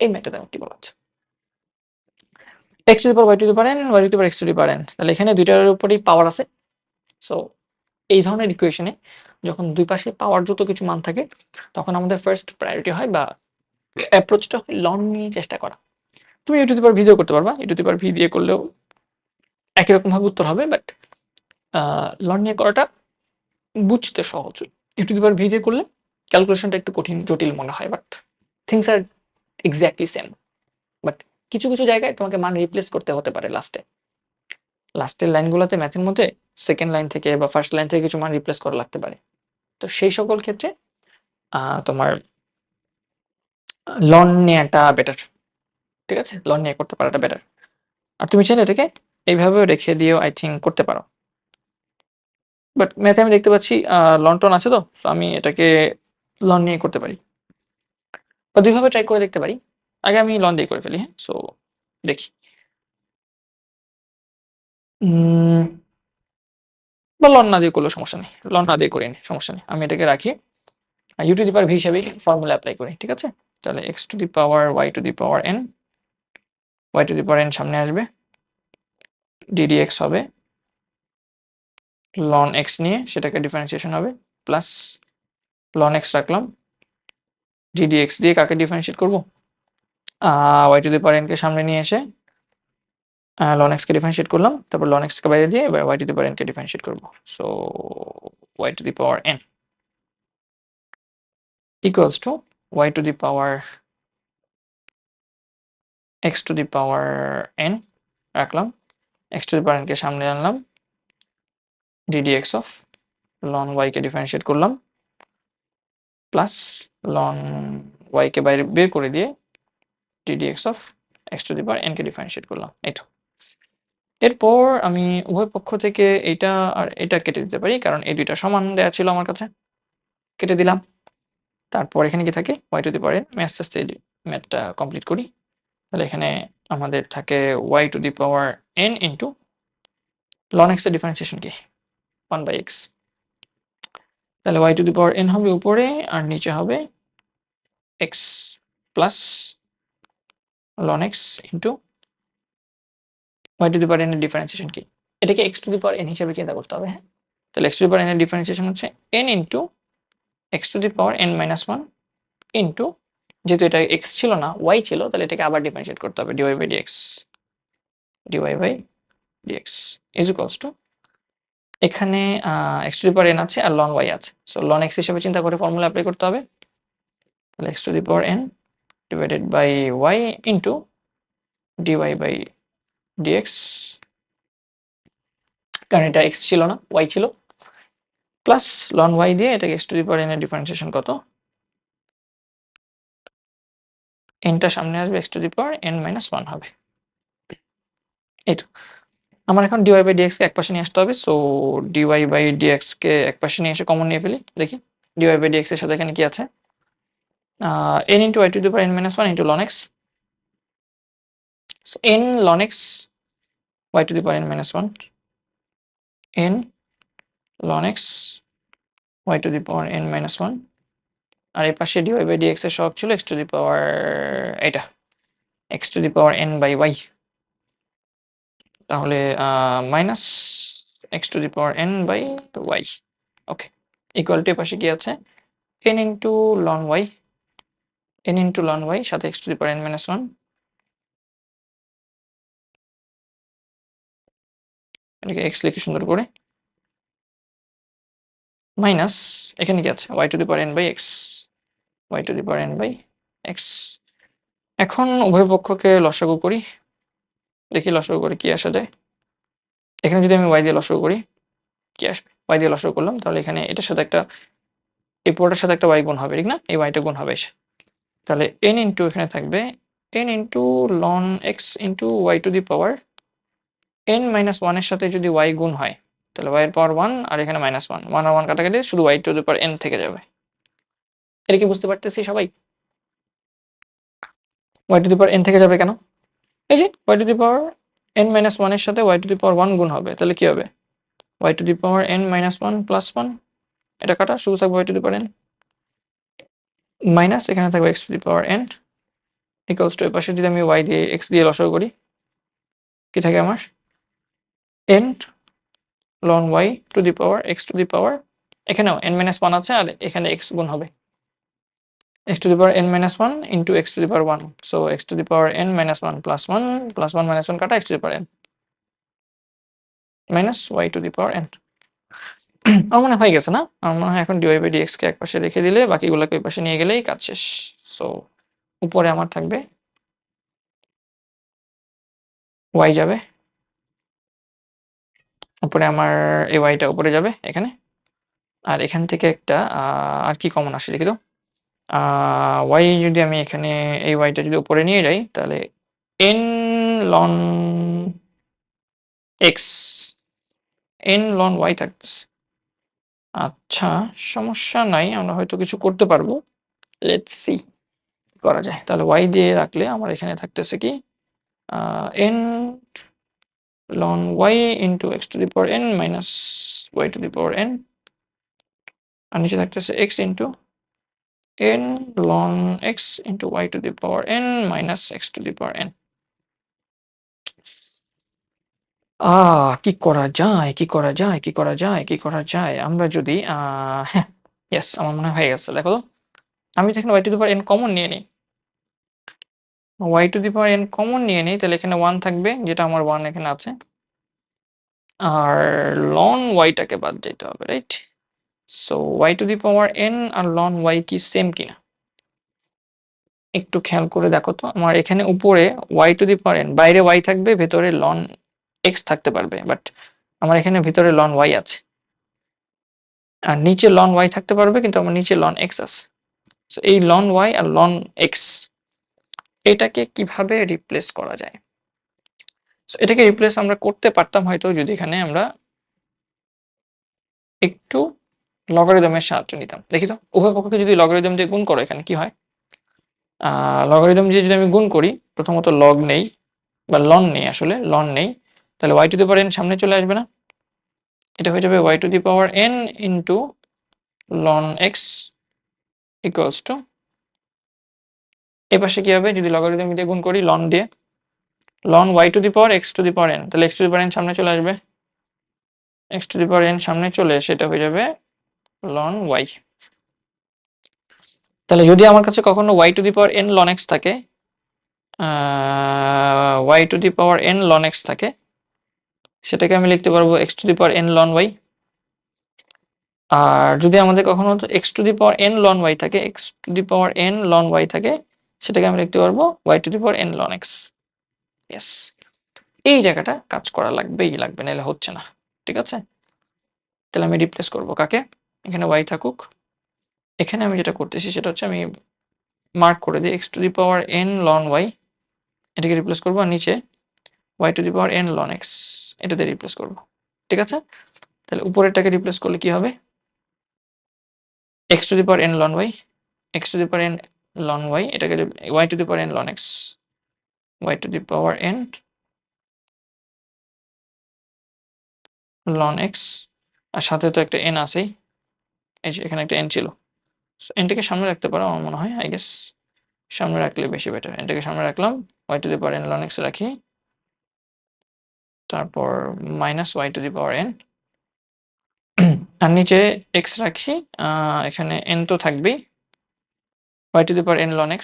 এই ম্যাথটা দেখো কি বলা হচ্ছে, x to the power y to the power n y to the power x to the power n। তাহলে এখানে দুইটার উপরেই পাওয়ার আছে। সো এই ধরনের ইকুয়েশনে যখন দুই পাশে পাওয়ার যত কিছু মান থাকে তখন আমাদের ফার্স্ট প্রায়োরিটি হয় বা অ্যাপ্রোচটা হয় লন নিয়ে চেষ্টা করা। তুমি এ টু দি পাওয়ার ভি দিয়েও করতে পারবা, এ টু দি পাওয়ার ভি দিয়ে করলেও একই রকম ভাবে উত্তর হবে, বাট লন নিয়ে করাটা বুঝতে সহজ। এ টু দি পাওয়ার ভি দিয়ে করলে ক্যালকুলেশনটা একটু কঠিন জটিল মনে হয়, but things are exactly same. But কিছু কিছু জায়গায় তোমাকে মান রিপ্লেস করতে হতে পারে লাস্টের লাইনগুলোতে ম্যাথের মধ্যে সেকেন্ড লাইন থেকে বা ফার্স্ট লাইন থেকে কিছু মান রিপ্লেস করা লাগতে পারে। তো সেই সকল ক্ষেত্রে তোমার লন নেওয়াটা বেটার। ঠিক আছে, লন নিয়ে করতে পারাটা বেটার। আর তুমি চাইলে এটাকে এইভাবেও রেখে দিয়েও আই থিঙ্ক করতে পারো। বাট ম্যাথে আমি দেখতে পাচ্ছি লন টন আছে, তো আমি এটাকে লন নিয়ে করতে পারি বা দুইভাবে ট্রাই করে দেখতে পারি। আগে আমি লন দিয়ে করে ফেলি। হ্যাঁ, সো দেখি বা লন না দিয়ে করলেও সমস্যা নেই, লন না দিয়ে করে নি সমস্যা নেই, আমি এটাকে রাখি u to the power v হিসাবে ফর্মুলা অ্যাপ্লাই করি। ঠিক আছে, তাহলে x to the power y to the power n, y to the power n সামনে আসবে, ডিডি এক্স হবে লন এক্স নিয়ে সেটাকে ডিফারেন্সিয়েশন হবে, প্লাস লন এক্স রাখলাম, ডিডি এক্স দিয়ে কাকে ডিফারেন্সিয়েট করবো, y to the power n কে সামনে নিয়ে এসে লন এক্স কে ডিফারেন্সিয়েট করলাম, তারপর লন এক্স কে বাইরে দিয়ে এবার y to the power n কে ডিফারেন্সিয়েট করবো। So y to the power n equals to y to the power x to the power n রাখলাম, x to the power n কে সামনে আনলাম, ddx of ln y K differentiate করলাম, plus ln y কে বাইরে বের করে দিয়ে ddx of x to the power n K differentiate করলাম। এইটা এরপর আমি উভয় পক্ষ থেকে এটা আর এটা কেটে দিতে পারি, কারণ এই দুইটা সমান দেয়া ছিল আমার কাছে, কেটে দিলাম। তারপর এখানে কি থাকে y to the power n, আমি আস্তে আস্তে ম্যাথটা কমপ্লিট করি। তাহলে এখানে আমাদের থাকে y to the power n into ln x এর ডিফারেন্সিয়েশন কি 1/x, তাহলে y to the power n হবে উপরে আর নিচে হবে x plus ln x into y to the power n এর ডিফারেন্সিয়েশন কি, এটাকে x to the power n হিসেবে চিন্তা করতে হবে। হ্যাঁ, তাহলে x to the power n এর ডিফারেন্সিয়েশন হচ্ছে n into x to the power n minus 1 into, যেহেতু এটা x ছিল না y ছিল, তাহলে এটাকে আবার ডিফারেন্সিয়েট করতে হবে dy by dx is equals to, এখানে x to the power n আছে আর ln y আছে, সো ln x হিসেবে চিন্তা করে ফর্মুলা অ্যাপ্লাই করতে হবে। তাহলে x to the power n divided by y into dy by dx, কারণ এটা x ছিল না y ছিল, প্লাস ln y দিয়ে এটাকে x to the power n এর ডিফারেন্সিয়েশন কত, n টা সামনে আসবে x to the power n minus 1 হবে। এই তো আমার এখন dy বাই dx কে একপাশে নিয়ে আসতে হবে, সো dy বাই dx কে একপাশে নিয়ে এসে কমন নিয়ে ফেলি, দেখি dy বাই dx এর সাথে এখানে কি আছে, n into y to the power n minus 1 into ln x, so n ln x y to the power n minus 1, n ln x y to the power n minus 1, আর এই পাশে dy by dx এর সহগ ছিল x to the power এটা x to the power n by y, তাহলে minus x to the power n by y। Okay, equal to পাশে কি আছে n into ln y, n into ln y সাথে x to the power n minus 1, এটাকে x লিখে সুন্দর করে, minus এখানে কি আছে y to the power n by x, y to the power n by x। এখন উভয় পক্ষকে লসাগু করি, দেখি লসাগু করে কি আসা যায়। এখানে যদি আমি y দিয়ে লসাগু করি কি আসবে, y দিয়ে লসাগু করলাম, তাহলে এখানে এটার সাথে একটা, এই পুরোটার সাথে একটা y গুণ হবে, ঠিক না, এই y টা গুণ হবে এসে, তাহলে n ইন্টু এখানে থাকবে n into ln x into y to the power n minus 1 এর সাথে যদি y গুণ হয় তাহলে y এর পাওয়ার 1 আর এখানে মাইনাস 1, 1 আর 1 কাটাকাটি শুধু y to the power n থেকে যাবে। এটা কি বুঝতে পারতেছি সবাই? y to the power n থেকে যাবে কেন, এই যে y to the power n minus 1 এর সাথে y টু দি পাওয়ার 1 গুণ হবে, তাহলে কি হবে y to the power n minus 1 plus 1, এটা কাটা শুধু থাকবে y to the power n, minus এখানে থাকবে x to the power n equals to এপাশে যদি আমি ওয়াই দিয়ে এক্স দিয়ে লসাগু করি কি থাকে আমার ln y to the power x to the power এখানেও n মাইনাস ওয়ান আছে আর এখানে এক্স গুণ হবে x to the power n minus 1 into x to the power 1. So x to the power n minus 1 plus 1 plus 1 minus 1 কাটা x to the power n minus y to the power n. আমার মনে হয়ে গেছে না? আমার মনে হয় এখন dy by dx কে একপাশে রেখে দিলে বাকিগুলোকে ওই পাশে নিয়ে গেলেই কাজ শেষ। সো উপরে আমার থাকবে y যাবে উপরে আমার এই y টা উপরে যাবে এখানে আর এখান থেকে একটা আর কি কমন আসে দেখি তো y যদি আমি এখানে এই y টা যদি উপরে নিয়ে যাই তাহলে n ln x n ln y থাকতেছে আচ্ছা সমস্যা নাই আমরা হয়তো কিছু করতে পারবো লেটস সি করা যায় তাহলে y দিয়ে রাখলে আমার এখানে থাকতেছে কি n ln y into x to the power n minus y to the power n আর নিচে থাকতেছে x into n ln x into y to the power n minus x to the power n কি করা যায় কি করা যায় কি করা যায় কি করা যায় আমরা যদি হ্যাঁ ইয়েস আমার মনে হয়ে গেছে দেখো তো আমি এখানে y to the power n common নিয়ে নিই y to the power n common নিয়ে নিই তাহলে এখানে 1 থাকবে যেটা আমার 1 এখানে আছে আর ln y টাকে বাদ দিতে হবে right so y to the power n আর ln y কি সেম কিনা একটু খেয়াল করে দেখো তো আমার এখানে উপরে y to the power n বাইরে y থাকবে ভেতরে ln x থাকতে পারবে বাট আমার এখানে ভিতরে ln y আছে আর নিচে ln y থাকতে পারবে কিন্তু আমার নিচে ln x আছে সো এই ln y আর ln x এটাকে কিভাবে রিপ্লেস করা যায় সো এটাকে রিপ্লেস আমরা করতে পারতাম হয়তো যদি এখানে আমরা একটু লগারিদমের সাহায্য নিতাম দেখি তো উভয় পক্ষকে যদি লগারিদম দিয়ে গুণ করো এখানে কি হয় লগারিদম দিয়ে যদি আমি গুণ করি প্রথমত লগ নেই বা লন নেই আসলে লন নেই তাহলে y to the power n সামনে চলে আসবে না এটা হয়ে যাবে y to the power n into ln x equals to এই পাশে কি হবে যদি লগারিদম দিয়ে গুণ করি ln দিয়ে ln y to the power x to the power n তাহলে x to the power n সামনে চলে আসবে x to the power n সামনে চলে এসে এটা হয়ে যাবে ln y তাহলে যদি আমার কাছে কখনো y to the power n ln x থাকে y to the power n ln x থাকে সেটাকে আমি লিখতে পারবো x to the power n ln y আর যদি আমাদের কখনো x to the power n ln y থাকে x to the power n ln y থাকে সেটাকে আমি লিখতে পারবো y to the power n ln x yes এই জায়গাটা কাজ করা লাগবেই লাগবে নাহলে হচ্ছে না ঠিক আছে তাহলে আমি রিপ্লেস করব কাকে এখানে y থাকুক এখানে আমি যেটা করতেছি সেটা হচ্ছে আমি মার্ক করে দিই x to the power n ln y এটাকে রিপ্লেস করবো আর নিচে y to the power n ln x এটাতে রিপ্লেস করব ঠিক আছে তাহলে উপরেরটাকে রিপ্লেস করলে কি হবে x to the power n ln y x to the power n ln y এটাকে y to the power n ln x y to the power n ln x আর সাথে তো একটা n আছেই এই যে এখানে একটা n ছিল এনটাকে সামনে রাখতে পারো আমার মনে হয় আই গেস সামনে রাখলে বেশি বেটার এটাকে সামনে রাখলাম y to the power n ln x রাখি তারপর minus y to the power n আর নিচে x রাখি এখানে n তো থাকবেই y to the power n ln x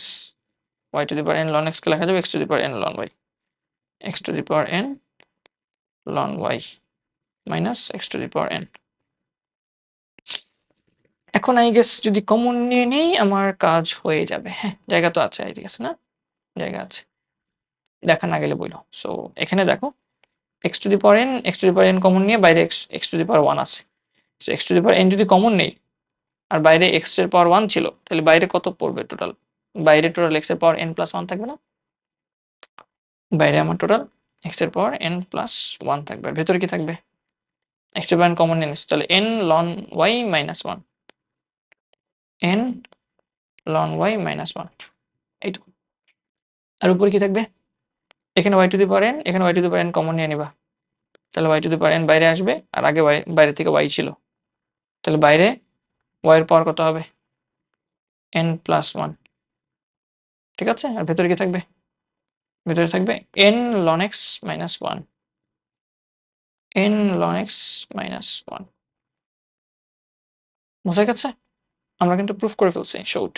y to the power n ln x কে লেখা যাবে x to the power n ln y x to the power n ln y minus x to the power n এখন I guess যদি common নিয়ে নেই আমার কাজ হয়ে যাবে হ্যাঁ জায়গা তো আছে ঠিক আছে না জায়গা আছে দেখা না গেলে বইলো সো এখানে দেখো x to the power n x to the power n common নিয়ে বাইরে x টু দি পাওয়ার 1 আছে so x to the power n যদি কমন নেই আর বাইরে x এর পাওয়ার 1 ছিল তাহলে বাইরে কত পড়বে টোটাল বাইরে টোটাল x এর পাওয়ার n প্লাস 1 থাকবে না বাইরে আমার টোটাল x এর পাওয়ার n প্লাস 1 থাকবে আর ভেতরে কি থাকবে x to the power n common নিয়ে নিচ্ছি তাহলে n ln y minus 1 n ln y minus 1 এই তো আর উপরে কি থাকবে এখানে y to the power n এখানে y to the power n common নিয়ে নিবা তাহলে y to the power n বাইরে আসবে আর আগে বাইরে থেকে y ছিল তাহলে বাইরে y এর পাওয়ার কত হবে n প্লাস 1 ঠিক আছে? আর ভেতরে কি থাকবে? ভেতরে থাকবে n ln x minus 1, n ln x minus 1। বোঝা গেছে? আমরা কিন্তু প্রুফ করে ফেলছি, শোট।